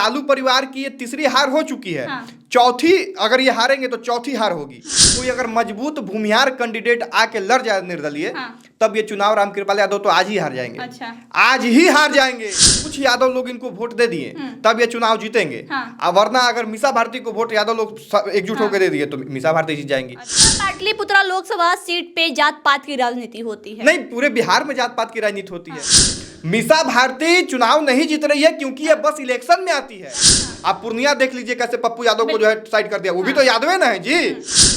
लालू परिवार की ये तीसरी हार हो चुकी है। हाँ। चौथी, अगर ये हारेंगे तो चौथी हार होगी। कोई अगर मजबूत भूमिहार कैंडिडेट आके लड़ जाए निर्दलीय, हाँ। तब ये चुनाव रामकृपाल यादव तो आज ही हार जाएंगे। अच्छा। आज ही हार जाएंगे। कुछ यादव लोग इनको वोट दे दिए तब ये चुनाव जीतेंगे। हाँ। वरना अगर मीसा भारती को वोट यादव लोग एकजुट होकर दे दिए तो मीसा भारती जीत जाएंगी। अच्छा, पाटलिपुत्रा लोकसभा सीट पे जात पात की राजनीति होती है? नहीं, पूरे बिहार में जात पात की राजनीति होती है। मीसा भारती चुनाव नहीं जीत रही है क्योंकि ये बस इलेक्शन में आती है। आप पूर्णिया देख लीजिए कैसे पप्पू यादव को जो है साइड कर दिया, वो भी तो यादव ना है जी।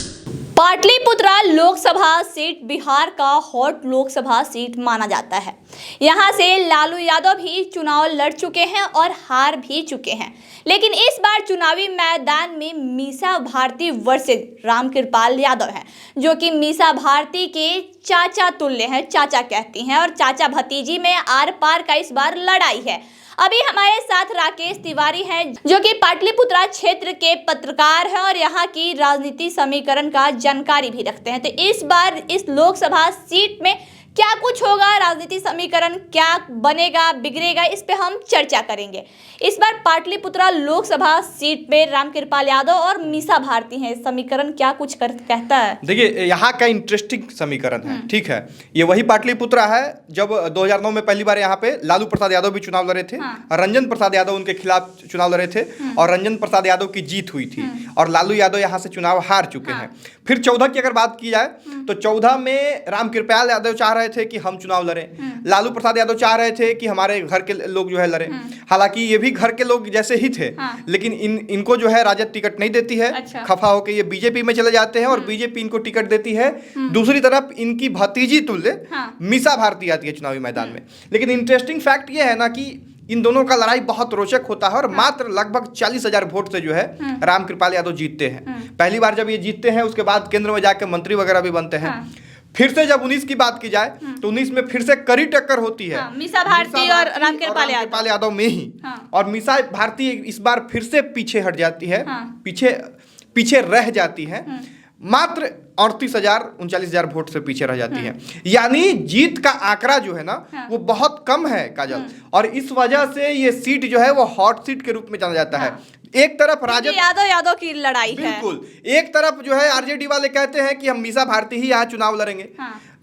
पाटलिपुत्रा लोकसभा सीट बिहार का हॉट लोकसभा सीट माना जाता है। यहां से लालू यादव भी चुनाव लड़ चुके हैं और हार भी चुके हैं, लेकिन इस बार चुनावी मैदान में मीसा भारती वर्सेस रामकृपाल यादव हैं, जो कि मीसा भारती के चाचा तुल्य हैं, चाचा कहती हैं, और चाचा भतीजी में आर पार का इस बार लड़ाई है। अभी हमारे साथ राकेश तिवारी हैं, जो कि पाटलिपुत्रा क्षेत्र के पत्रकार हैं और यहाँ की राजनीति समीकरण का जानकारी भी रखते हैं। तो इस बार इस लोकसभा सीट में क्या कुछ होगा, राजनीति समीकरण क्या बनेगा बिगड़ेगा, इस पे हम चर्चा करेंगे। इस बार पाटलिपुत्रा लोकसभा सीट पे रामकृपाल यादव और मीसा भारती हैं, समीकरण क्या कुछ कहता है? देखिए, यहाँ का इंटरेस्टिंग समीकरण है, ठीक है। ये वही पाटलिपुत्रा है जब 2009 में पहली बार यहाँ पे लालू प्रसाद यादव भी चुनाव लड़े थे। हाँ। रंजन प्रसाद यादव उनके खिलाफ चुनाव लड़े थे और रंजन प्रसाद यादव की जीत हुई थी और लालू यादव यहाँ से चुनाव हार चुके हैं। फिर 14 की अगर बात की जाए तो 14 में रामकृपाल यादव चाह रहे थे कि हम चुनाव लड़ें, लालू प्रसाद यादव चाह रहे थे कि हमारे घर के लोग जो है लड़े। हालांकि ये भी घर के लोग जैसे ही थे, लेकिन इनको जो है राजद टिकट नहीं देती है। अच्छा। खफा होकर ये बीजेपी में चले जाते हैं और बीजेपी इनको टिकट देती है। दूसरी तरफ इनकी भतीजी तुल्य मीसा भारती आती है चुनावी मैदान में। लेकिन इंटरेस्टिंग फैक्ट ये है ना कि इन दोनों का लड़ाई बहुत रोचक होता है और मात्र लगभग 40,000 वोट से जो है रामकृपाल यादव जीतते हैं। पहली बार जब ये जीतते हैं उसके बाद केंद्र में जाकर मंत्री वगैरह भी बनते हैं। फिर से जब 19 की बात की जाए तो 19 में फिर से कड़ी टक्कर होती है। मीसा भारती और रामकृपाल यादव में ही। और मीसा भारती इस बार फिर से पीछे हट जाती है, पीछे रह जाती है। मात्र 39,000 वोट से पीछे रह जाती है। यानी जीत का आंकड़ा जो है ना वो बहुत कम है काजल, और इस वजह से ये सीट जो है वो हॉट सीट के रूप में जाना जाता है। एक तरफ राजद यादव की लड़ाई है, बिल्कुल। एक तरफ जो है आरजेडी वाले कहते हैं कि हम मीसा भारती ही यहाँ चुनाव लड़ेंगे।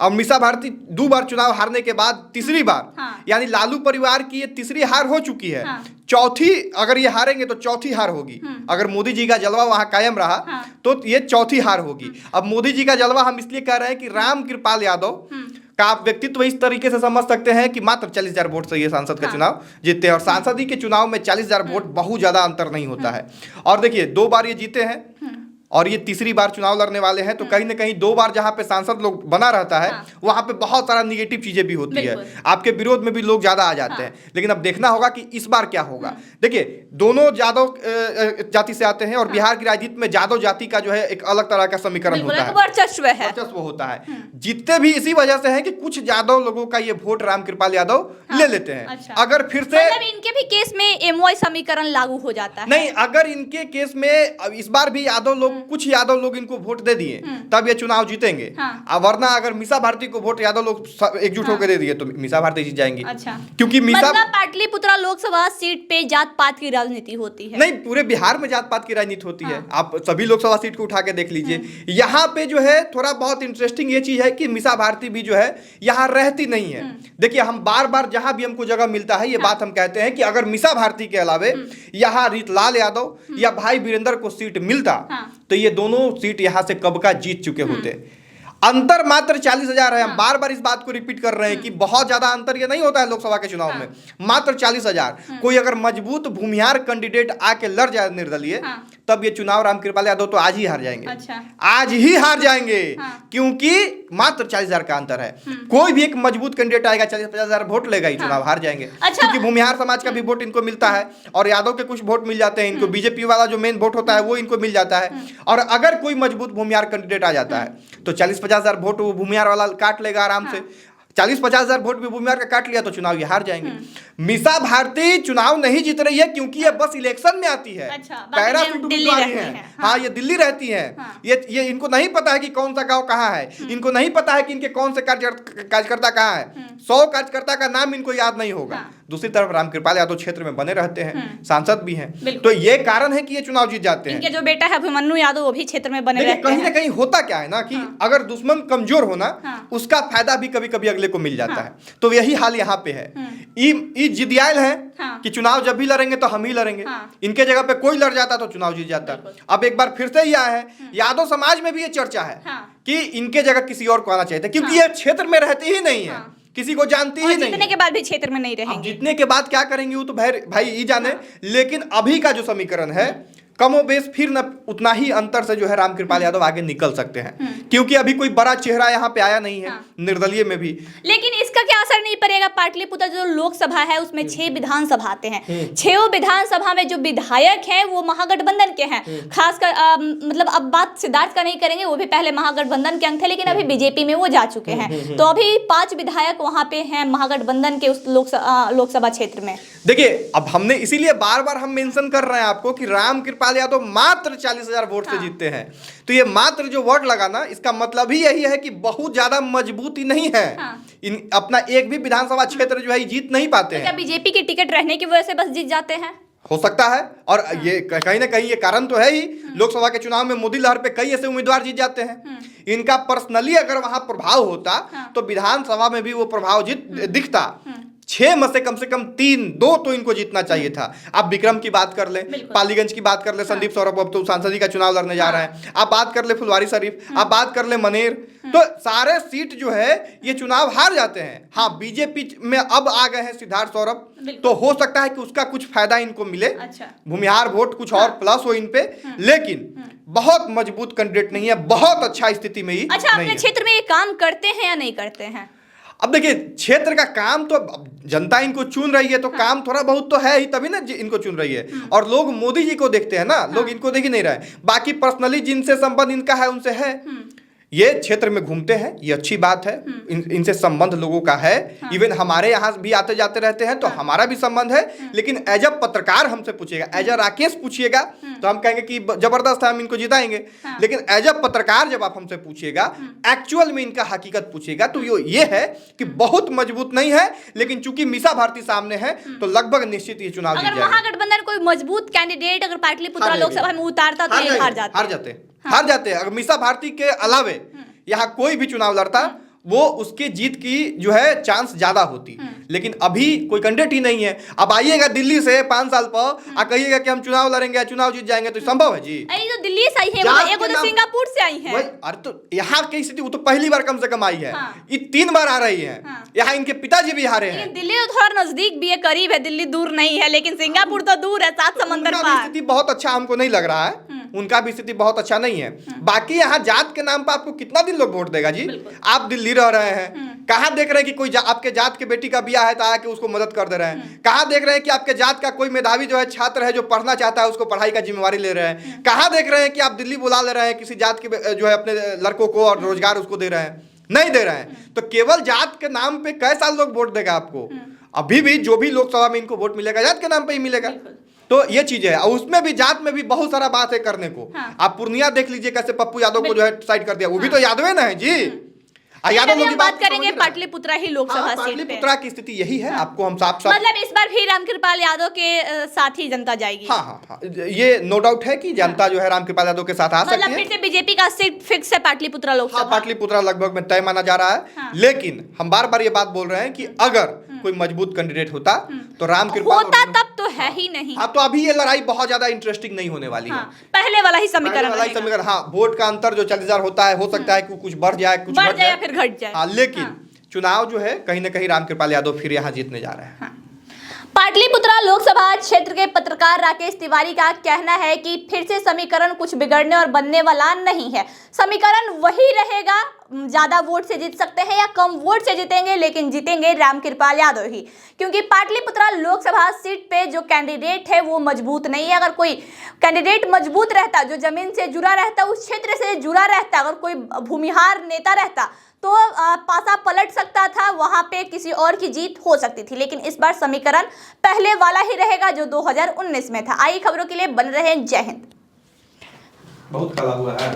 और मीसा भारती 2 बार चुनाव हारने के बाद तीसरी बार, यानी लालू परिवार की ये तीसरी हार हो चुकी है। चौथी, अगर ये हारेंगे तो चौथी हार होगी। अगर मोदी जी का जलवा वहां कायम रहा तो ये चौथी हार होगी। अब मोदी जी का जलवा हम इसलिए कह रहे हैं कि रामकृपाल यादव का आप व्यक्तित्व इस तरीके से समझ सकते हैं कि मात्र 40,000 वोट से ये सांसद का चुनाव जीतते हैं। और सांसद के चुनाव में 40,000 वोट बहुत ज्यादा अंतर नहीं होता है। और देखिए 2 बार ये जीते हैं और ये तीसरी बार चुनाव लड़ने वाले हैं, तो कहीं ना कहीं 2 बार जहां पे सांसद लोग बना रहता है वहां पे बहुत सारा निगेटिव चीजें भी होती है, आपके विरोध में भी लोग ज्यादा आ जाते हैं। लेकिन अब देखना होगा कि इस बार क्या होगा। देखिए, दोनों यादव जाति से आते हैं और बिहार की राजनीति में यादव जाति का जो है एक अलग तरह का समीकरण होता है, वर्चस्व होता है। जीतते भी इसी वजह से है कि कुछ यादव लोगों का ये वोट रामकृपाल यादव ले लेते हैं। अच्छा। अगर फिर से इनके भी केस में एमओआई समीकरण लागू हो जाता है? नहीं, अगर इनके केस में इस बार भी यादव लोग, कुछ यादव लोग इनको वोट दे दिए तब ये चुनाव जीतेंगे। वरना अगर मीसा भारती को वोट यादव लोग एकजुट होकर दे दिए तो मीसा भारती जीत जाएंगी। अच्छा। क्योंकि मीसा पाटलिपुत्रा लोकसभा सीट पे जात पात की राजनीति होती है? नहीं, पूरे बिहार में जात पात की राजनीति होती है। आप सभी लोकसभा सीट को उठा के देख लीजिए। यहाँ पे जो है थोड़ा बहुत इंटरेस्टिंग ये चीज है कि मीसा भारती भी जो है यहाँ रहती नहीं है। देखिए, हम बार बार जहां भी हमको जगह मिलता है ये बात हम कहते हैं कि अगर मीसा भारती के अलावे यहाँ रीतलाल यादव या भाई वीरेंद्र को सीट मिलता तो ये दोनों सीट यहां से कब का जीत चुके होते। अंतर मात्र 40,000 है। हम बार बार इस बात को रिपीट कर रहे हैं कि बहुत ज्यादा अंतर ये नहीं होता है लोकसभा के चुनाव में, मात्र 40,000। कोई अगर मजबूत भूमिहार कैंडिडेट आके लड़ जाए निर्दलीय, तब ये चुनाव रामकृपाल यादव तो आज ही हार जाएंगे। अच्छा। आज ही हार जाएंगे क्योंकि मात्र 40,000 का अंतर है। कोई भी एक मजबूत कैंडिडेट आएगा 40-50,000 वोट लेगा ही चुनाव हार जाएंगे। क्योंकि भूमिहार समाज का भी वोट इनको मिलता है और यादव के कुछ वोट मिल जाते हैं इनको, बीजेपी वाला जो मेन वोट होता है वो इनको मिल जाता है। और अगर कोई मजबूत भूमिहार कैंडिडेट आ जाता है तो 40-50,000 वोट वो भूमिहार वाला काट लेगा आराम से। 40-50,000 वोट भी भूमिहार का काट लिया तो चुनाव ये हार जाएंगे। मीसा भारती चुनाव नहीं जीत रही है क्योंकि ये बस इलेक्शन में आती है। अच्छा, पैराशूट उम्मीदवार है। हाँ, ये दिल्ली रहती है। ये इनको नहीं पता है कि कौन सा गांव कहाँ है, इनको नहीं पता है कि इनके कौन से कार्यकर्ता कहाँ है। 100 कार्यकर्ता का नाम इनको याद नहीं होगा। दूसरी तरफ रामकृपाल यादव क्षेत्र में बने रहते हैं, सांसद भी हैं, तो ये कारण है कि ये चुनाव जीत जाते हैं। इनके जो बेटा है अभिमन्यु यादव वो भी क्षेत्र में बने रहते हैं। कहीं ना कहीं होता क्या है ना कि अगर दुश्मन कमजोर होना, उसका फायदा भी कभी कभी अगले को मिल जाता है। तो यही हाल यहाँ पे है। ये जिदियाल है कि चुनाव जब भी लड़ेंगे तो हम ही लड़ेंगे। इनके जगह पे कोई लड़ जाता तो चुनाव जीत जाता। अब एक बार फिर से ही आया है, यादव समाज में भी ये चर्चा है कि इनके जगह किसी और को आना चाहिए था, क्योंकि ये क्षेत्र में रहती ही नहीं है, किसी को जानती ही नहीं। जीतने के बाद भी क्षेत्र में नहीं रहेंगे। जीतने के बाद क्या करेंगे वो तो भाई ही जाने। लेकिन अभी का जो समीकरण है कमोबेश फिर न उतना ही अंतर से जो है रामकृपाल यादव आगे निकल सकते हैं, क्योंकि अभी कोई बड़ा चेहरा यहाँ पे आया नहीं है निर्दलीय में भी। लेकिन इसका क्या असर नहीं पड़ेगा? पाटलिपुत्र जो लोकसभा है उसमें 6 विधानसभा आते हैं, 6 विधानसभा में जो विधायक हैं वो महागठबंधन के हैं। खासकर मतलब अब बात सिद्धार्थ का नहीं करेंगे, वो भी पहले महागठबंधन के अंग थे, लेकिन अभी बीजेपी में वो जा चुके हैं। तो अभी 5 विधायक वहां पे हैं महागठबंधन के उस लोकसभा क्षेत्र में। देखिए, अब हमने इसीलिए बार बार हम मेंशन कर रहे हैं आपको कि रामकृपाल यादव मात्र 40,000 वोट से जीतते हैं। तो ये मात्र जो वोट लगाना, इसका मतलब ही यही है कि बहुत ज्यादा मजबूती नहीं है। अपना एक भी विधानसभा क्षेत्र जो है जीत नहीं पाते हैं। क्या बीजेपी की टिकट रहने की वजह से बस जीत जाते हैं? हो सकता है। और ये कहीं ना कहीं ये कारण तो है ही। लोकसभा के चुनाव में मोदी लहर पे कई ऐसे उम्मीदवार जीत जाते हैं। इनका पर्सनली अगर वहां प्रभाव होता तो विधानसभा में भी वो प्रभाव दिखता। 6 में से कम 3-2 तो इनको जीतना चाहिए था। आप विक्रम की बात कर ले, पालीगंज की बात कर ले, संदीप सौरभ अब तो सांसदी का चुनाव लड़ने जा रहे हैं। आप बात कर ले फुलवारी शरीफ, आप बात कर ले मनेर, तो सारे सीट जो है ये चुनाव हार जाते हैं। हाँ, बीजेपी में अब आ गए हैं सिद्धार्थ सौरभ, तो हो सकता है कि उसका कुछ फायदा इनको मिले। भूमिहार वोट कुछ और प्लस हो इन पे, लेकिन बहुत मजबूत कैंडिडेट नहीं है, बहुत अच्छा स्थिति में ही। अच्छा, अपने क्षेत्र में ये काम करते हैं या नहीं करते हैं? अब देखिए, क्षेत्र का काम तो जनता इनको चुन रही है, तो काम थोड़ा बहुत तो है ही, तभी ना इनको चुन रही है। और लोग मोदी जी को देखते हैं ना, लोग इनको देख ही नहीं रहे। बाकी पर्सनली जिनसे संबंध इनका है उनसे है, ये क्षेत्र में घूमते हैं, ये अच्छी बात है। इनसे संबंध लोगों का है। इवन हमारे यहाँ भी आते जाते रहते हैं, तो हमारा भी संबंध है। लेकिन एज अ पत्रकार हमसे पूछिएगा, एज अ राकेश पूछिएगा, तो हम कहेंगे कि जबरदस्त है, हम इनको जिताएंगे। लेकिन एज अ पत्रकार जब आप हमसे पूछिएगा, एक्चुअल में इनका हकीकत पूछिएगा, तो ये है कि बहुत मजबूत नहीं है। लेकिन चूंकि मीसा भारती सामने है, तो लगभग निश्चित ये चुनाव जीत जाएगा। महागठबंधन कोई मजबूत कैंडिडेट अगर पाटलिपुत्र लोकसभा में उतारता तो ये हार जाते हैं। अगर मीसा भारती के अलावे यहाँ कोई भी चुनाव लड़ता, वो उसके जीत की जो है चांस ज्यादा होती। लेकिन अभी कोई कैंडिडेट ही नहीं है। अब आइएगा दिल्ली से 5 साल पर कहिएगा कि हम चुनाव लड़ेंगे, चुनाव जीत जाएंगे, तो संभव है जी? तो दिल्ली से आई है, वो तो सिंगापुर से आई है। अरे तो यहाँ की स्थिति, वो तो पहली बार कम से कम आई है। ये 3 बार आ रही है। यहाँ इनके पिताजी भी हारे हैं। दिल्ली तो थोड़ा नजदीक भी है, करीब है, दिल्ली दूर नहीं है। लेकिन सिंगापुर तो दूर है, 7 समंदर पार। स्थिति बहुत अच्छा हमको नहीं लग रहा है, उनका भी स्थिति बहुत अच्छा नहीं है। बाकी यहाँ जात के नाम पर आपको कितना दिन लोग वोट देगा जी? आप दिल्ली रह रहे हैं, कहाँ देख रहे हैं कि कोई आपके जात के बेटी का ब्याह है तो आके उसको मदद कर दे रहे हैं? कहाँ देख रहे हैं कि आपके जात का कोई मेधावी जो है छात्र है जो पढ़ना चाहता है उसको पढ़ाई का जिम्मेवारी ले रहे हैं? कहाँ देख रहे हैं कि आप दिल्ली बुला ले रहे हैं किसी जात के जो है अपने लड़कों को और रोजगार उसको दे रहे हैं? नहीं दे रहे हैं। तो केवल जात के नाम पे कई साल लोग वोट देगा आपको? अभी भी जो भी लोकसभा में इनको वोट मिलेगा जात के नाम पे ही मिलेगा। तो ये चीज है। और उसमें भी जात में भी बहुत सारा बात है करने को। आप पूर्णिया देख लीजिए कैसे पप्पू यादव को जो है साइड कर दिया, वो भी तो यादव ना है जी। यादव की बात करेंगे पाटलिपुत्रा ही लोकसभा सीट पे। पाटलिपुत्रा की स्थिति यही है। आपको हम साफ मतलब इस बार भी रामकृपाल यादव के साथ ही जनता जाएगी। हाँ, ये नो डाउट है कि जनता जो है रामकृपाल यादव के साथ आ सकती है। फिर से बीजेपी का सीट फिक्स है पाटलिपुत्रा लोकसभा। पाटलिपुत्रा लगभग में तय माना जा रहा है। लेकिन हम बार बार ये बात बोल रहे हैं कि अगर कोई मजबूत कैंडिडेट होता तो रामकृपाल होता, तब तो है ही नहीं। हाँ, तो अभी ये लड़ाई बहुत ज्यादा इंटरेस्टिंग नहीं होने वाली है। पहले वाला ही समीकरण। हाँ, वोट का अंतर जो 40,000 होता है, हो सकता है कि कुछ बढ़ जाए, कुछ घट जाए, फिर घट जाए। लेकिन चुनाव जो है कहीं ना कहीं रामकृपाल यादव फिर यहाँ जीतने जा रहे हैं। पाटलिपुत्रा लोकसभा क्षेत्र के पत्रकार राकेश तिवारी का कहना है कि फिर से समीकरण कुछ बिगड़ने और बनने वाला नहीं है। समीकरण वही रहेगा, ज्यादा वोट से जीत सकते हैं या कम वोट से जीतेंगे, लेकिन जीतेंगे रामकृपाल यादव ही, क्योंकि पाटलिपुत्रा लोकसभा सीट पे जो कैंडिडेट है वो मजबूत नहीं है। अगर कोई कैंडिडेट मजबूत रहता, जो जमीन से जुड़ा रहता, उस क्षेत्र से जुड़ा रहता, अगर कोई भूमिहार नेता रहता तो पासा पलट सकता था, वहां पे किसी और की जीत हो सकती थी। लेकिन इस बार समीकरण पहले वाला ही रहेगा जो 2019 में था। आई खबरों के लिए बन रहे हैं। जय हिंद। बहुत खड़ा हुआ है।